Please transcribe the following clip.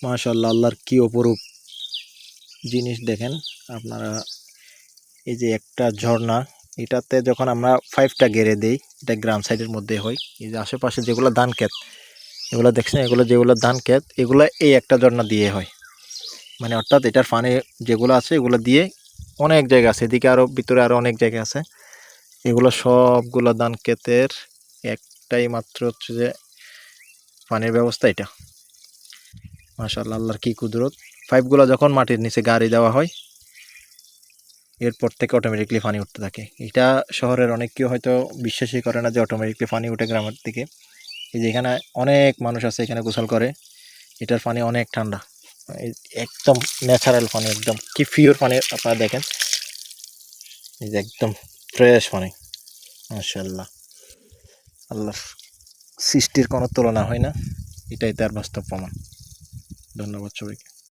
মাশাআল্লাহ, আল্লাহর কি অপরূপ জিনিস দেখেন আপনারা। এই যে একটা ঝর্ণা, এটাতে যখন আমরা পাইপটা গেড়ে দেই, এটা গ্রাম সাইডের মধ্যে হয়। এই যে আশেপাশে যেগুলো ধান ক্ষেত, এগুলো দেখছেন, এগুলো যেগুলো ধান ক্ষেত, এগুলো এই একটা ঝর্ণা দিয়ে হয়। মানে অর্থাৎ এটার পানি যেগুলো আছে এগুলো দিয়ে অনেক জায়গা আছে, এদিকে আরও ভিতরে আরও অনেক জায়গা আছে। এগুলো সবগুলো ধান ক্ষেতের একটাই মাত্র হচ্ছে যে পানির ব্যবস্থা এটা। মাশাআল্লাহ, আল্লাহর কি কুদরত। পাইপগুলো যখন মাটির নিচে গাড়ি দেওয়া হয়, এরপর থেকে অটোমেটিকলি পানি উঠতে থাকে। এটা শহরের অনেক কেউ হয়তো বিশ্বাসই করে না যে অটোমেটিকলি পানি উঠে গ্রামের দিকে। এই যে এখানে অনেক মানুষ আছে, এখানে গোসল করে। এটার পানি অনেক ঠান্ডা, একদম ন্যাচারাল পানি, একদম কি পিওর পানি। আপনারা দেখেন, এই যে একদম ফ্রেশ পানি। মাশাআল্লাহ, আল্লাহর সৃষ্টির কোনো তুলনা হয় না, এটাই তার বাস্তব প্রমাণ। ধন্যবাদ সবাইকে।